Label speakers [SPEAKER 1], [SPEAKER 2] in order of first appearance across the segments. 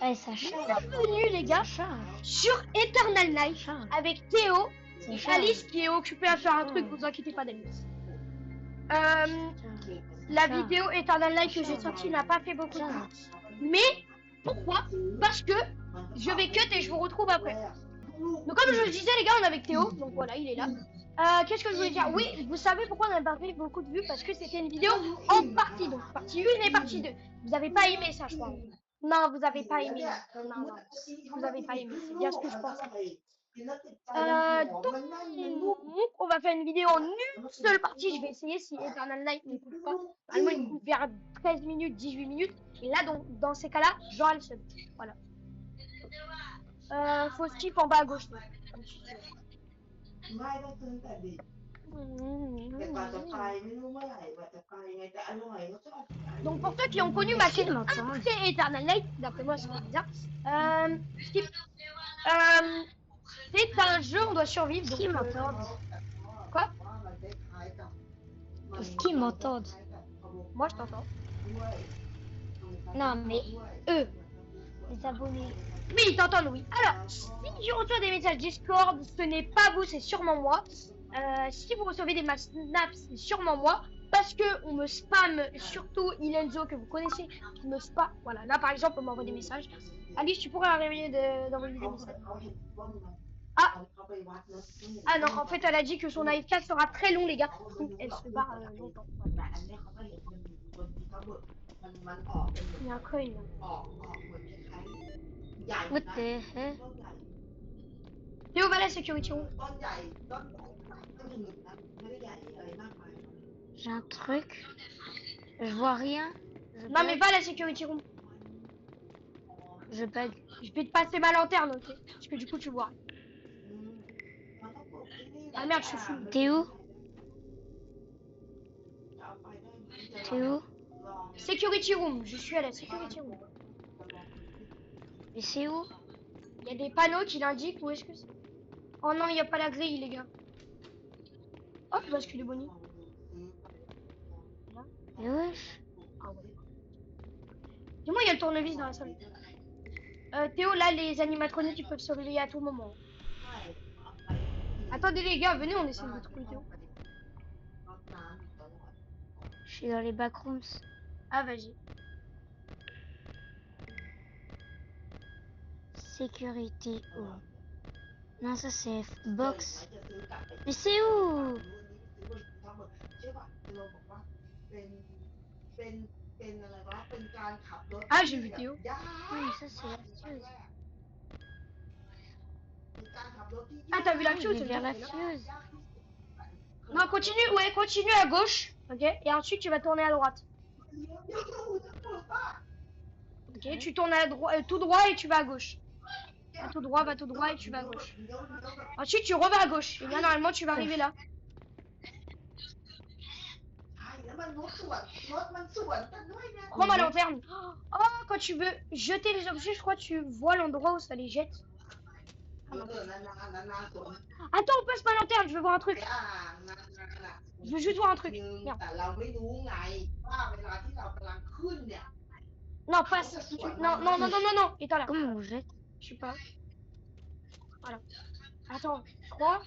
[SPEAKER 1] Ouais, ça charge.
[SPEAKER 2] Bienvenue les gars sur Eternal Night avec Théo et Alice qui est occupée à faire un truc, vous inquiétez pas d'Alice. La vidéo Eternal Night que j'ai sortie n'a pas fait beaucoup de vues. Mais pourquoi? Parce que je vais cut et je vous retrouve après. Donc comme je le disais les gars, on est avec Théo, donc voilà, il est là. Qu'est-ce que je voulais dire? Oui, vous savez pourquoi on n'a pas fait beaucoup de vues? Parce que c'était une vidéo en partie, donc partie 1 et partie 2. Vous avez pas aimé ça, je crois. Non, vous avez pas aimé. Non, vous avez pas aimé. C'est bien ce que je pense. Donc, on va faire une vidéo en une seule partie. Je vais essayer si Eternal Night ne coupe pas. Normalement, il coupe vers 13 minutes, 18 minutes. Et là, donc, dans ces cas-là, j'aurai le seul. Voilà. Faut skip en bas à gauche. Donc pour ceux qui ont connu ma chaîne après Eternal Night, d'après moi c'est bizarre, skip. C'est un jeu, on doit survivre.
[SPEAKER 1] Est-ce qu'ils m'entendent?
[SPEAKER 2] Quoi?
[SPEAKER 1] Est-ce qu'ils m'entendent?
[SPEAKER 2] Moi je t'entends.
[SPEAKER 1] Non mais eux, les abonnés.
[SPEAKER 2] Oui, ils t'entendent, oui. Alors, si je reçois des messages Discord, ce n'est pas vous, c'est sûrement moi. Si vous recevez des snaps, c'est sûrement moi. Parce que on me spam, surtout Ilenzo que vous connaissez, qui me spam. Voilà, là par exemple, on m'envoie des messages. Alice, tu pourrais arrêter d'envoyer des messages. Ah non, en fait, elle a dit que son AFK sera très long, les gars. Donc, elle se barre longtemps. Il y a un coin.
[SPEAKER 1] What the hell?
[SPEAKER 2] Théo, va à la security room.
[SPEAKER 1] J'ai un truc. Je vois rien.
[SPEAKER 2] Non, mais va à la security room.
[SPEAKER 1] Je bug.
[SPEAKER 2] Je vais te passer ma lanterne, ok? Parce que du coup, tu vois. Ah merde, je suis fou.
[SPEAKER 1] T'es où? T'es où?
[SPEAKER 2] Security room, je suis à la security room.
[SPEAKER 1] Mais c'est où?
[SPEAKER 2] Il y a des panneaux qui l'indiquent où est-ce que c'est. Oh non, il n'y a pas la grille, les gars. Oh, tu bascules Bonnie.
[SPEAKER 1] Mais wesh.
[SPEAKER 2] Ah ouais. Dis-moi, il y a le tournevis dans la salle. Théo, là, les animatroniques, ils peuvent se réveiller à tout moment. Attendez, les gars, venez, on essaie de trouver Théo.
[SPEAKER 1] Je suis dans les backrooms.
[SPEAKER 2] Ah, vas-y.
[SPEAKER 1] Sécurité où? Non, ça c'est box. Mais c'est où?
[SPEAKER 2] Ah, j'ai vu Théo.
[SPEAKER 1] Oui, ça c'est la fuse.
[SPEAKER 2] Ah, t'as vu la fuse?
[SPEAKER 1] Vers la fuse.
[SPEAKER 2] Non, continue, ouais, continue à gauche. Ok, et ensuite tu vas tourner à droite. Ok, tu tournes à tout droit et tu vas à gauche. Va tout droit et tu vas à gauche. Ensuite tu revas à gauche. Et là normalement tu vas arriver là. Prends ma lanterne. Oh, quand tu veux jeter les objets, je crois que tu vois l'endroit où ça les jette. Attends, on passe ma lanterne, je veux voir un truc. Je veux juste voir un truc. Merde. Non, passe. Non. Éteins là.
[SPEAKER 1] Comment on jette?
[SPEAKER 2] Je sais pas. Voilà. Attends, 3.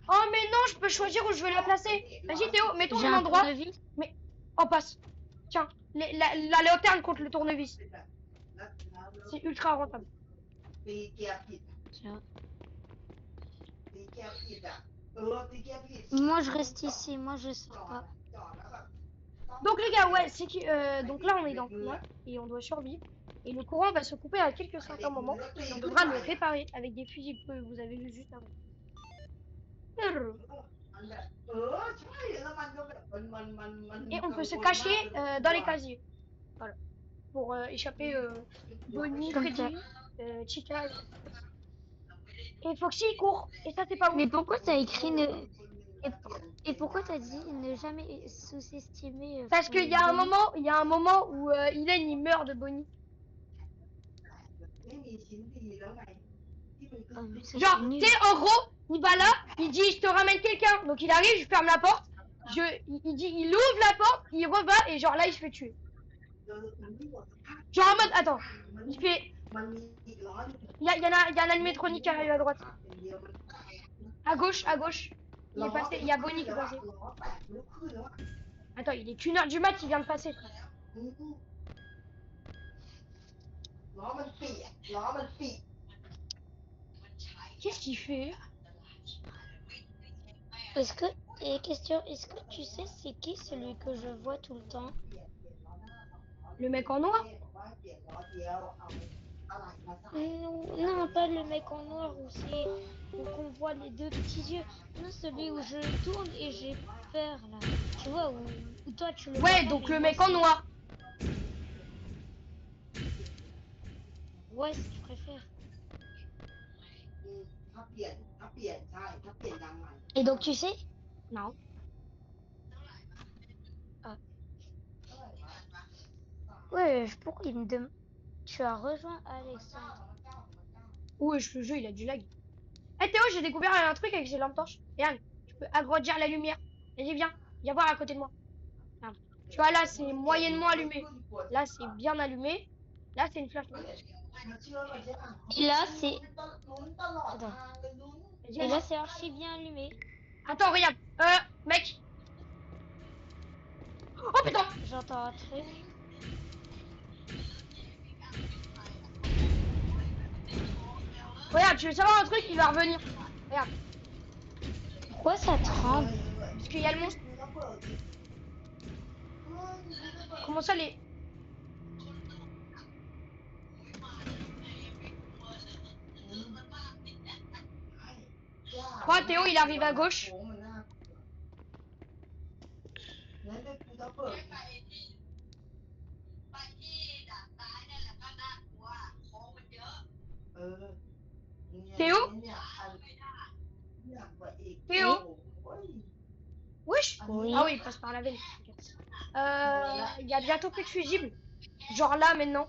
[SPEAKER 2] Oh mais non, je peux choisir où je veux la placer. Vas-y Théo, mets-toi à un endroit. Mais on passe. Tiens, la lanterne contre le tournevis. C'est ultra rentable.
[SPEAKER 1] Tiens. Moi je reste ici, moi je sors pas.
[SPEAKER 2] Donc les gars, ouais, c'est que donc là on est dans le courant et on doit survivre. Et le courant va se couper à quelques certains moments. Et on devra le réparer avec des fusils que vous avez vu juste avant. Et on peut se cacher dans les casiers. Voilà. Pour échapper Bonnie, Freddy, Chica. Et Foxy il court. Et ça c'est pas bon.
[SPEAKER 1] Mais pourquoi t'as écrit ne... Et pourquoi t'as dit ne jamais sous-estimer
[SPEAKER 2] Parce qu'il y a un moment où Hélène il meurt de Bonnie. Genre, tu sais, en gros, il va là, il dit je te ramène quelqu'un. Donc il arrive, je ferme la porte. Il ouvre la porte, il revient et genre là il se fait tuer. Genre en mode, attends, Il fait... Il y a un animatronique qui arrive à droite. À gauche, à gauche. Il est passé, il y a Bonnie qui est passé. Attends, il est qu'une heure du mat, il vient de passer, frère. Qu'est-ce qu'il fait?
[SPEAKER 1] Est-ce que tu sais c'est qui celui que je vois tout le temps?
[SPEAKER 2] Le mec en noir?
[SPEAKER 1] Non, pas le mec en noir où qu'on voit les deux petits yeux. Non, celui où je tourne et j'ai peur là. Tu vois, où toi tu le vois
[SPEAKER 2] Ouais,
[SPEAKER 1] pas,
[SPEAKER 2] donc
[SPEAKER 1] mais
[SPEAKER 2] le
[SPEAKER 1] moi,
[SPEAKER 2] mec en noir.
[SPEAKER 1] Ouais, si tu préfères. Et donc tu sais?
[SPEAKER 2] Non.
[SPEAKER 1] Ah. Ouais, pourquoi il me demande? Tu as rejoint Alexandre.
[SPEAKER 2] Ouais, je te jure, il a du lag. Eh Théo, j'ai découvert un truc avec ces lampes torches. Regarde, tu peux agrandir la lumière. Vas-y, viens voir à côté de moi. Regarde. Tu vois, là, c'est moyennement allumé. Là, c'est bien allumé. Là, c'est une flash.
[SPEAKER 1] Et là, c'est. Attends.
[SPEAKER 2] Vas-y,
[SPEAKER 1] Et là, c'est archi bien allumé.
[SPEAKER 2] attends, regarde. Mec. Oh putain.
[SPEAKER 1] J'entends un truc.
[SPEAKER 2] Regarde, tu veux savoir un truc? Il va revenir. Regarde.
[SPEAKER 1] Pourquoi ça tremble?
[SPEAKER 2] Parce qu'il y a le monstre. Comment ça, les... Quoi, Théo, il arrive à gauche. Théo? Théo? Wesh.
[SPEAKER 1] Oui.
[SPEAKER 2] Ah oui, il passe par la veine. Il y a bientôt plus de fusibles. Genre là, maintenant.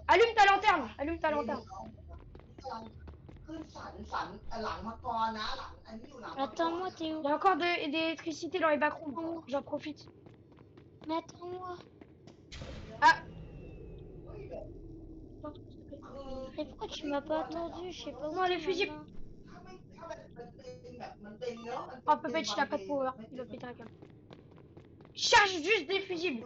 [SPEAKER 2] Allume ta lanterne. Allume ta lanterne.
[SPEAKER 1] Attends-moi, Théo.
[SPEAKER 2] Il y a encore de l'électricité dans les backrooms. J'en profite.
[SPEAKER 1] Mais attends-moi.
[SPEAKER 2] Ah.
[SPEAKER 1] Mais pourquoi tu m'as pas attendu? Je sais pas où
[SPEAKER 2] Non, les
[SPEAKER 1] t'es
[SPEAKER 2] fusibles.
[SPEAKER 1] maintenant.
[SPEAKER 2] Oh, Puppet, il a pas de power. Il va péter un câble. Charge juste des fusibles.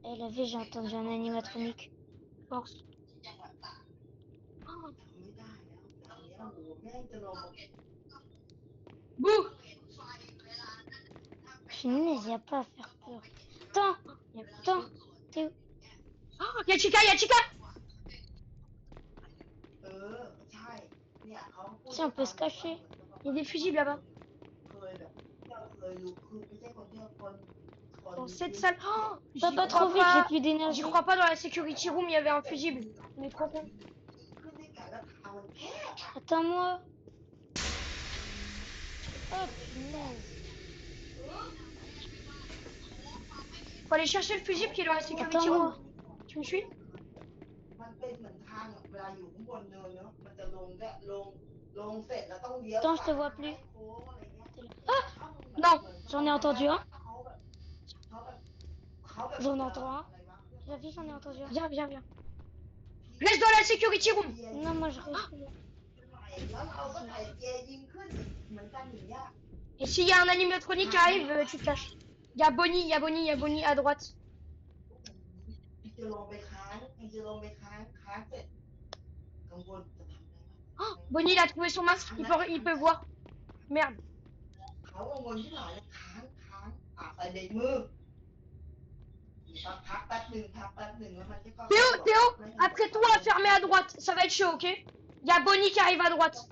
[SPEAKER 1] Elle avait, j'ai entendu un animatronique.
[SPEAKER 2] Force. Bouh.
[SPEAKER 1] Punaise, y a pas à faire peur. Attends, Théo.
[SPEAKER 2] Oh, y'a Chica, y'a Chica.
[SPEAKER 1] Tiens, on peut se cacher.
[SPEAKER 2] Il y a des fusibles là-bas. Dans cette salle. Oh,
[SPEAKER 1] Va pas trop vite, j'ai plus d'énergie.
[SPEAKER 2] J'y crois pas, dans la security room, il y avait un fusible. On est trop con.
[SPEAKER 1] Attends-moi. Oh punaise.
[SPEAKER 2] Faut aller chercher le fusible qui est dans la security
[SPEAKER 1] Attends-moi.
[SPEAKER 2] room. Tu me suis?
[SPEAKER 1] Attends, je te vois plus.
[SPEAKER 2] Ah non.
[SPEAKER 1] J'en ai entendu un. J'en entends un. J'en ai entendu un.
[SPEAKER 2] Viens. Reste dans la security room.
[SPEAKER 1] Non, moi je reste.
[SPEAKER 2] Et s'il y a un animatronique qui arrive, tu te caches. Il y a Bonnie à droite. Oh, Bonnie, il a trouvé son masque, il peut voir. Merde. Théo, après toi, fermé à droite. Ça va être chaud, ok? Il y a Bonnie qui arrive à droite.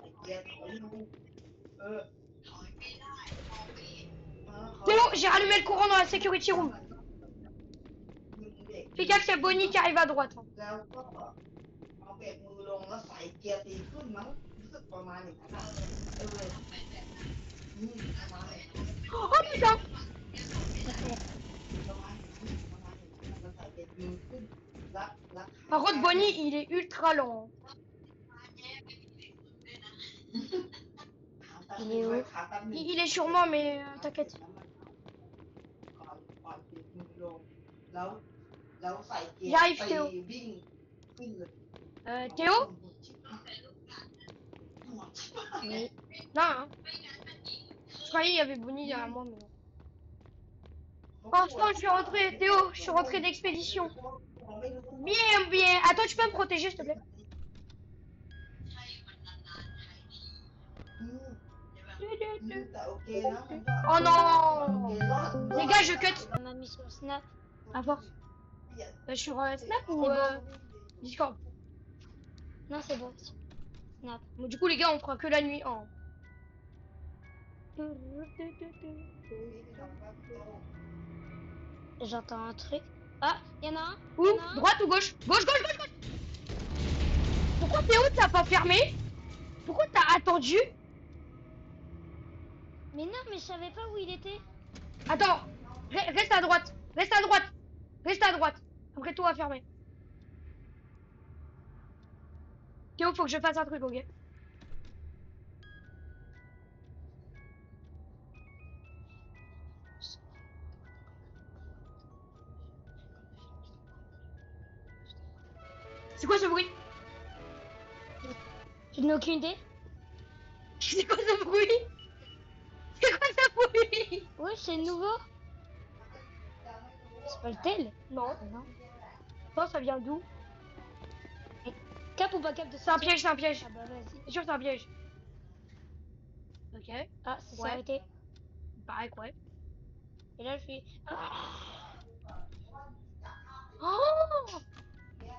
[SPEAKER 2] Théo, j'ai rallumé le courant dans la security room. Fais gaffe, il y a Bonnie qui arrive à droite. Oh putain! Par contre, Bonnie, il est ultra lent.
[SPEAKER 1] Il est où?
[SPEAKER 2] Il est sur moi, mais t'inquiète. J'arrive, Théo. Théo?
[SPEAKER 1] Oui.
[SPEAKER 2] Non, hein. Je croyais qu'il y avait Bonnie derrière moi, mais non. Franchement, je suis rentré, Théo, je suis rentré d'expédition. Bien, bien. Attends, tu peux me protéger, s'il te plaît? Oh non! Les gars, je cut.
[SPEAKER 1] On m'a mis sur Snap.
[SPEAKER 2] À force. Sur Snap ou
[SPEAKER 1] C'est bon.
[SPEAKER 2] Discord?
[SPEAKER 1] Non, c'est bon. Snap.
[SPEAKER 2] Bon, du coup, les gars, on fera que la nuit. Oh.
[SPEAKER 1] J'entends un truc. Ah, il y en a un.
[SPEAKER 2] Où?
[SPEAKER 1] Y en a un.
[SPEAKER 2] Droite ou gauche? Gauche, gauche, gauche, gauche! Pourquoi Théo t'as pas fermé? Pourquoi t'as attendu?
[SPEAKER 1] Mais non, mais je savais pas où il était.
[SPEAKER 2] Attends, reste à droite, reste à droite, reste à droite. Après tout, à fermer. Théo, faut que je fasse un truc, ok? C'est quoi ce bruit?
[SPEAKER 1] Je n'ai aucune idée.
[SPEAKER 2] C'est quoi ce bruit? C'est quoi ce bruit?
[SPEAKER 1] Ouais, c'est nouveau. C'est pas le tel.
[SPEAKER 2] Non,
[SPEAKER 1] Non.
[SPEAKER 2] non, ça vient d'où?
[SPEAKER 1] Cap ou pas cap de
[SPEAKER 2] C'est un piège, c'est un piège.
[SPEAKER 1] Ah bah vas-y.
[SPEAKER 2] C'est sûr que c'est un piège. Ok,
[SPEAKER 1] Ah, ça s'est
[SPEAKER 2] Ouais.
[SPEAKER 1] arrêté.
[SPEAKER 2] il paraît que ouais.
[SPEAKER 1] Et là, je fais. Ah.
[SPEAKER 2] Oh!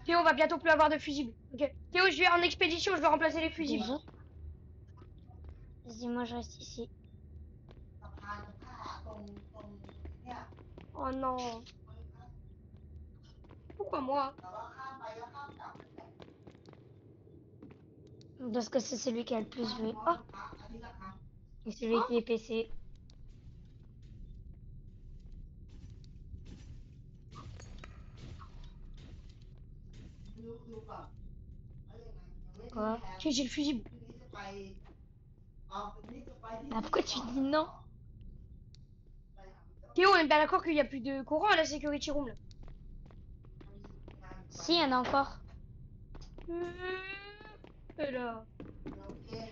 [SPEAKER 2] Théo, on va bientôt plus avoir de fusibles. Ok. Théo, je vais en expédition, je vais remplacer les fusibles.
[SPEAKER 1] Déjà. Vas-y, moi je reste ici.
[SPEAKER 2] Oh non. Pourquoi moi?
[SPEAKER 1] Parce que c'est celui qui a le plus joué. Oh. Et celui qui est PC. Quoi?
[SPEAKER 2] J'ai le fusible.
[SPEAKER 1] Ah, pourquoi tu dis non?
[SPEAKER 2] Théo, on est bien d'accord qu'il n'y a plus de courant à la security room là.
[SPEAKER 1] Si, il y en a encore.
[SPEAKER 2] Alors.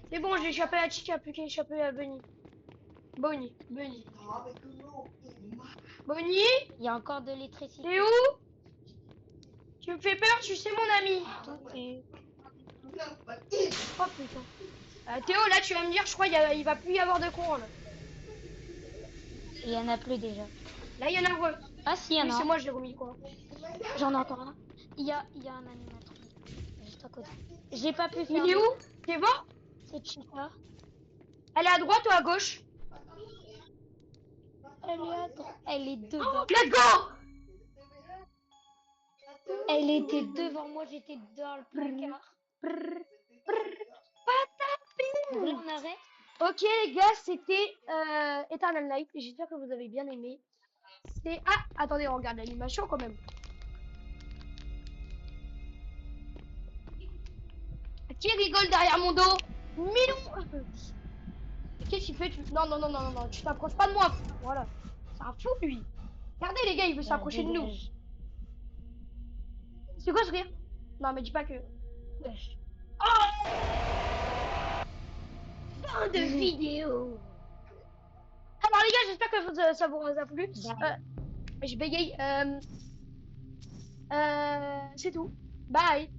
[SPEAKER 2] C'est bon, j'ai échappé à Chica, plus qu'à échapper à Bunny. Bonnie.
[SPEAKER 1] Il y a encore de l'électricité.
[SPEAKER 2] Théo? Tu me fais peur, tu sais mon ami. Oh putain. Théo, là tu vas me dire, je crois il va plus y avoir de courant là.
[SPEAKER 1] Il y en a plus déjà.
[SPEAKER 2] Là il y en a un.
[SPEAKER 1] Ah si, il y en
[SPEAKER 2] Oui,
[SPEAKER 1] a
[SPEAKER 2] c'est
[SPEAKER 1] un.
[SPEAKER 2] moi, je l'ai remis quoi.
[SPEAKER 1] J'en ai encore un. Il y a un animatronique juste à côté. J'ai pas pu faire.
[SPEAKER 2] Il est où? T'es mort?
[SPEAKER 1] C'est Chica.
[SPEAKER 2] Elle est à droite ou à gauche?
[SPEAKER 1] Elle est à droite. Elle est dedans.
[SPEAKER 2] Let's go!
[SPEAKER 1] Elle était devant moi, j'étais dans le placard. Là, on arrête.
[SPEAKER 2] Ok les gars, c'était Eternal Night. J'espère que vous avez bien aimé. C'est... Ah, attendez, on regarde l'animation quand même. Qui rigole derrière mon dos? Milou. Qu'est-ce qu'il fait? Non, non, non, non, non, non, tu t'approches pas de moi. Voilà. C'est un fou lui. Regardez les gars, il veut s'approcher de nous. C'est quoi ce rire? Non mais dis pas que... Oh, fin de vidéo. Alors les gars, j'espère que ça vous a plu. Je bégaye. C'est tout. Bye.